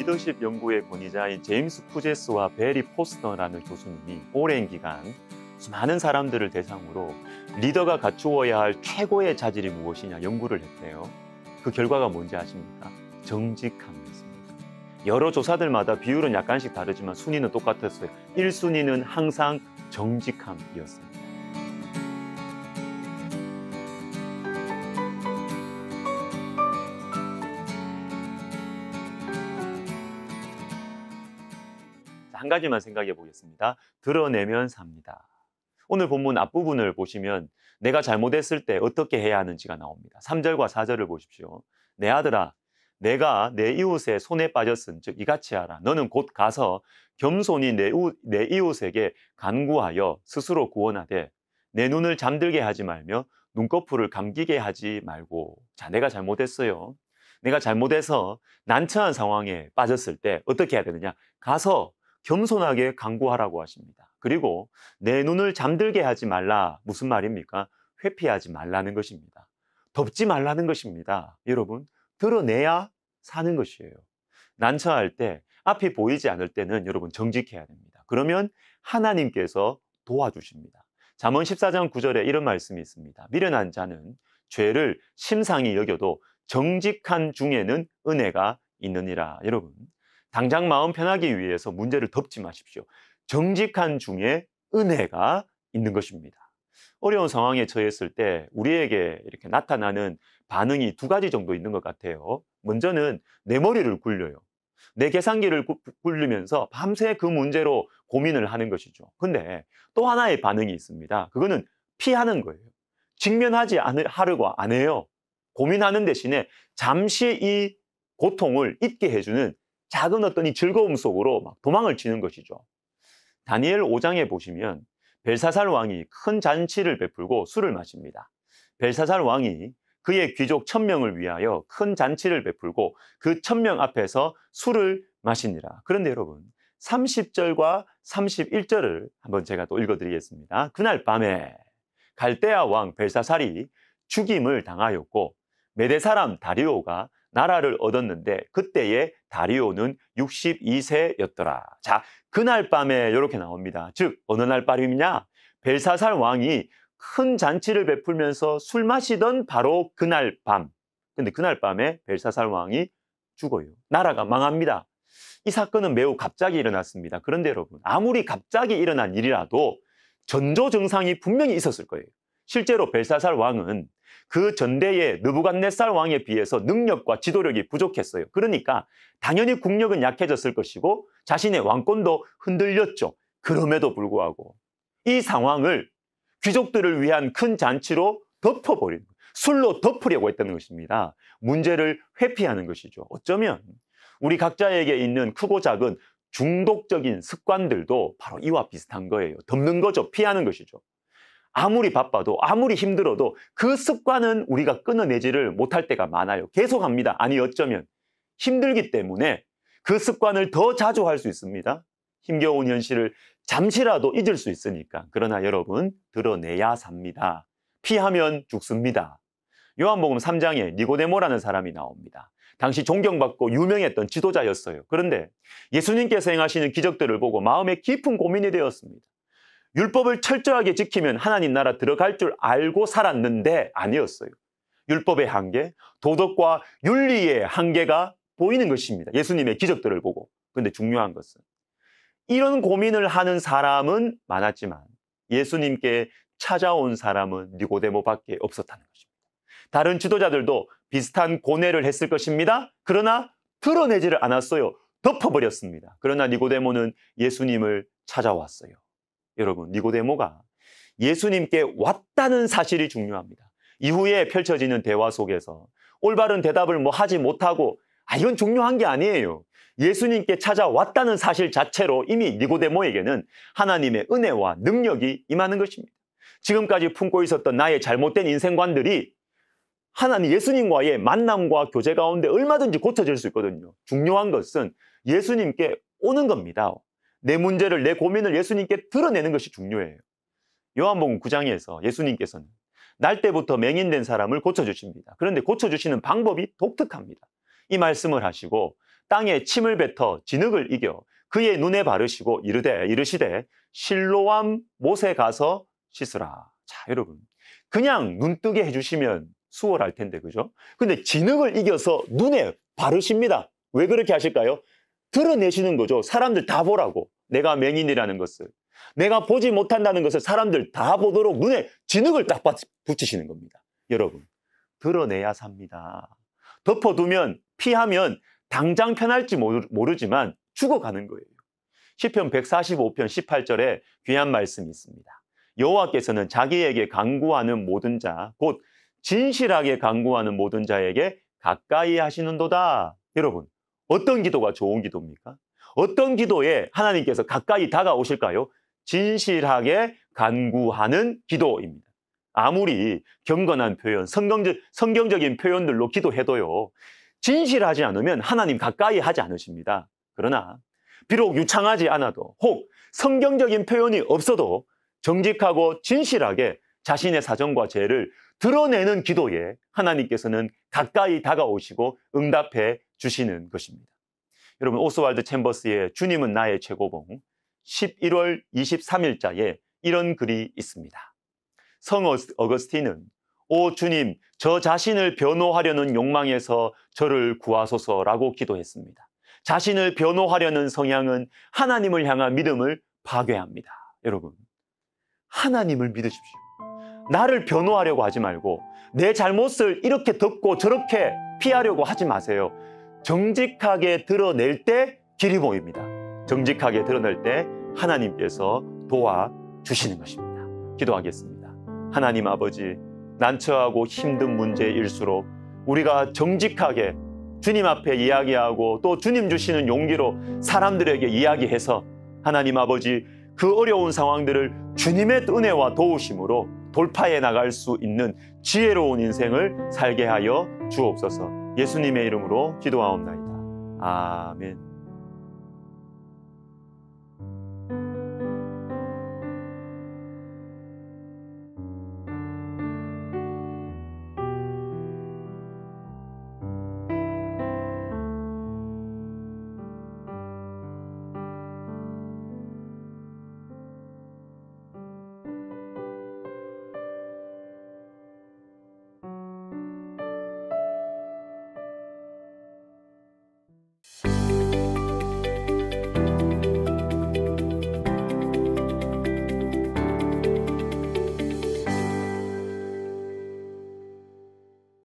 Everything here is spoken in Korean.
리더십 연구의 권위자인 제임스 푸제스와 베리 포스터라는 교수님이 오랜 기간 많은 사람들을 대상으로 리더가 갖추어야 할 최고의 자질이 무엇이냐 연구를 했대요. 그 결과가 뭔지 아십니까? 정직함이었습니다. 여러 조사들마다 비율은 약간씩 다르지만 순위는 똑같았어요. 1순위는 항상 정직함이었습니다. 한 가지만 생각해 보겠습니다. 드러내면 삽니다. 오늘 본문 앞부분을 보시면 내가 잘못했을 때 어떻게 해야 하는지가 나옵니다. 3절과 4절을 보십시오. 내 아들아, 내가 내 이웃의 손에 빠졌은 즉 이같이 하라. 너는 곧 가서 겸손히 내 이웃에게 간구하여 스스로 구원하되 내 눈을 잠들게 하지 말며 눈꺼풀을 감기게 하지 말고. 자, 내가 잘못했어요. 내가 잘못해서 난처한 상황에 빠졌을 때 어떻게 해야 되느냐? 가서 겸손하게 간구하라고 하십니다. 그리고 내 눈을 잠들게 하지 말라. 무슨 말입니까? 회피하지 말라는 것입니다. 덮지 말라는 것입니다. 여러분, 드러내야 사는 것이에요. 난처할 때, 앞이 보이지 않을 때는 여러분 정직해야 됩니다. 그러면 하나님께서 도와주십니다. 잠언 14장 9절에 이런 말씀이 있습니다. 미련한 자는 죄를 심상히 여겨도 정직한 중에는 은혜가 있느니라. 여러분, 당장 마음 편하기 위해서 문제를 덮지 마십시오. 정직한 중에 은혜가 있는 것입니다. 어려운 상황에 처했을 때 우리에게 이렇게 나타나는 반응이 두 가지 정도 있는 것 같아요. 먼저는 내 머리를 굴려요. 내 계산기를 굴리면서 밤새 그 문제로 고민을 하는 것이죠. 근데 또 하나의 반응이 있습니다. 그거는 피하는 거예요. 직면하지 않으려고 안 해요. 고민하는 대신에 잠시 이 고통을 잊게 해주는 작은 어떤 이 즐거움 속으로 막 도망을 치는 것이죠. 다니엘 5장에 보시면 벨사살 왕이 큰 잔치를 베풀고 술을 마십니다. 벨사살 왕이 그의 귀족 1000명을 위하여 큰 잔치를 베풀고 그 1000명 앞에서 술을 마시니라. 그런데 여러분 30절과 31절을 한번 제가 또 읽어드리겠습니다. 그날 밤에 갈대아 왕 벨사살이 죽임을 당하였고 메대 사람 다리오가 나라를 얻었는데 그때의 다리오는 62세였더라. 자, 그날 밤에 이렇게 나옵니다. 즉 어느 날 밤이냐? 벨사살 왕이 큰 잔치를 베풀면서 술 마시던 바로 그날 밤. 근데 그날 밤에 벨사살 왕이 죽어요. 나라가 망합니다. 이 사건은 매우 갑자기 일어났습니다. 그런데 여러분, 아무리 갑자기 일어난 일이라도 전조증상이 분명히 있었을 거예요. 실제로 벨사살 왕은 그 전대의 느부갓네살 왕에 비해서 능력과 지도력이 부족했어요. 그러니까 당연히 국력은 약해졌을 것이고 자신의 왕권도 흔들렸죠. 그럼에도 불구하고 이 상황을 귀족들을 위한 큰 잔치로 덮어버리는 거예요. 술로 덮으려고 했다는 것입니다. 문제를 회피하는 것이죠. 어쩌면 우리 각자에게 있는 크고 작은 중독적인 습관들도 바로 이와 비슷한 거예요. 덮는 거죠. 피하는 것이죠. 아무리 바빠도 아무리 힘들어도 그 습관은 우리가 끊어내지를 못할 때가 많아요. 계속합니다. 아니 어쩌면 힘들기 때문에 그 습관을 더 자주 할 수 있습니다. 힘겨운 현실을 잠시라도 잊을 수 있으니까. 그러나 여러분 드러내야 삽니다. 피하면 죽습니다. 요한복음 3장에 니고데모라는 사람이 나옵니다. 당시 존경받고 유명했던 지도자였어요. 그런데 예수님께서 행하시는 기적들을 보고 마음에 깊은 고민이 되었습니다. 율법을 철저하게 지키면 하나님 나라 들어갈 줄 알고 살았는데 아니었어요. 율법의 한계, 도덕과 윤리의 한계가 보이는 것입니다. 예수님의 기적들을 보고. 그런데 중요한 것은 이런 고민을 하는 사람은 많았지만 예수님께 찾아온 사람은 니고데모밖에 없었다는 것입니다. 다른 지도자들도 비슷한 고뇌를 했을 것입니다. 그러나 드러내지를 않았어요. 덮어버렸습니다. 그러나 니고데모는 예수님을 찾아왔어요. 여러분, 니고데모가 예수님께 왔다는 사실이 중요합니다. 이후에 펼쳐지는 대화 속에서 올바른 대답을 하지 못하고 이건 중요한 게 아니에요. 예수님께 찾아왔다는 사실 자체로 이미 니고데모에게는 하나님의 은혜와 능력이 임하는 것입니다. 지금까지 품고 있었던 나의 잘못된 인생관들이 하나님 예수님과의 만남과 교제 가운데 얼마든지 고쳐질 수 있거든요. 중요한 것은 예수님께 오는 겁니다. 내 문제를, 내 고민을 예수님께 드러내는 것이 중요해요. 요한복음 9장에서 예수님께서는 날 때부터 맹인된 사람을 고쳐주십니다. 그런데 고쳐주시는 방법이 독특합니다. 이 말씀을 하시고 땅에 침을 뱉어 진흙을 이겨 그의 눈에 바르시고 이르시되 실로암 못에 가서 씻으라. 자, 여러분, 그냥 눈 뜨게 해주시면 수월할 텐데, 그죠? 근데 진흙을 이겨서 눈에 바르십니다. 왜 그렇게 하실까요? 드러내시는 거죠. 사람들 다 보라고. 내가 맹인이라는 것을, 내가 보지 못한다는 것을 사람들 다 보도록 눈에 진흙을 딱 붙이시는 겁니다. 여러분, 드러내야 삽니다. 덮어두면, 피하면 당장 편할지 모르지만 죽어가는 거예요. 시편 145편 18절에 귀한 말씀이 있습니다. 여호와께서는 자기에게 간구하는 모든 자, 곧 진실하게 간구하는 모든 자에게 가까이 하시는도다. 여러분, 어떤 기도가 좋은 기도입니까? 어떤 기도에 하나님께서 가까이 다가오실까요? 진실하게 간구하는 기도입니다. 아무리 경건한 표현, 성경적인 표현들로 기도해도요, 진실하지 않으면 하나님 가까이 하지 않으십니다. 그러나 비록 유창하지 않아도, 혹 성경적인 표현이 없어도 정직하고 진실하게 자신의 사정과 죄를 드러내는 기도에 하나님께서는 가까이 다가오시고 응답해 주시는 것입니다. 여러분, 오스왈드 챔버스의 주님은 나의 최고봉 11월 23일자에 이런 글이 있습니다. 성 어거스틴은 오 주님, 저 자신을 변호하려는 욕망에서 저를 구하소서라고 기도했습니다. 자신을 변호하려는 성향은 하나님을 향한 믿음을 파괴합니다. 여러분, 하나님을 믿으십시오. 나를 변호하려고 하지 말고 내 잘못을 이렇게 덮고 저렇게 피하려고 하지 마세요. 정직하게 드러낼 때 길이 보입니다. 정직하게 드러낼 때 하나님께서 도와주시는 것입니다. 기도하겠습니다. 하나님 아버지, 난처하고 힘든 문제일수록 우리가 정직하게 주님 앞에 이야기하고 또 주님 주시는 용기로 사람들에게 이야기해서 하나님 아버지, 그 어려운 상황들을 주님의 은혜와 도우심으로 돌파해 나갈 수 있는 지혜로운 인생을 살게 하여 주옵소서. 예수님의 이름으로 기도하옵나이다. 아멘.